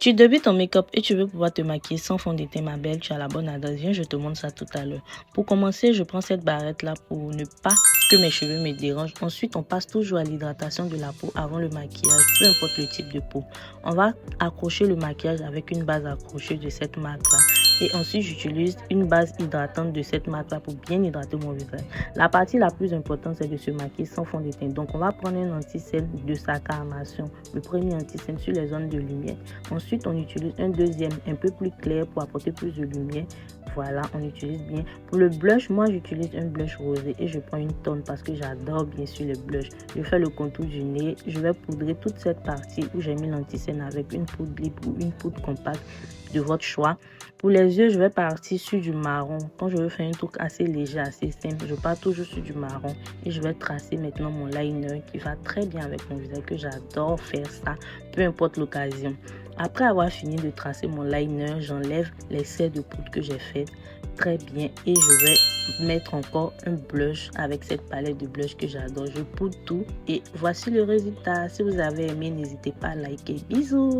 Tu débutes ton make-up et tu veux pouvoir te maquiller sans fond de teint, ma belle, tu as la bonne adresse. Viens, je te montre ça tout à l'heure. Pour commencer, je prends cette barrette-là pour ne pas que mes cheveux me dérangent. Ensuite, on passe toujours à l'hydratation de la peau avant le maquillage, peu importe le type de peau. On va accrocher le maquillage avec une base accrochée de cette marque-là. Et ensuite, j'utilise une base hydratante de cette marque-là pour bien hydrater mon visage. La partie la plus importante, c'est de se maquiller sans fond de teint. Donc, on va prendre un anti-cerne de Saka Armation, le premier anti-cerne sur les zones de lumière. Ensuite, on utilise un deuxième un peu plus clair pour apporter plus de lumière. Voilà, on utilise bien. Pour le blush, moi j'utilise un blush rosé et je prends une tonne parce que j'adore bien sûr les blushs. Je fais le contour du nez. Je vais poudrer toute cette partie où j'ai mis l'anti-cerne avec une poudre libre ou une poudre compacte de votre choix. Pour les yeux, je vais partir sur du marron. Quand je veux faire un truc assez léger, assez simple, je pars toujours sur du marron et je vais tracer maintenant mon liner qui va très bien avec mon visage, que j'adore faire ça, peu importe l'occasion. Après avoir fini de tracer mon liner, j'enlève l'excès de poudre que j'ai fait très bien et je vais mettre encore un blush avec cette palette de blush que j'adore. Je poudre tout et voici le résultat. Si vous avez aimé, n'hésitez pas à liker. Bisous!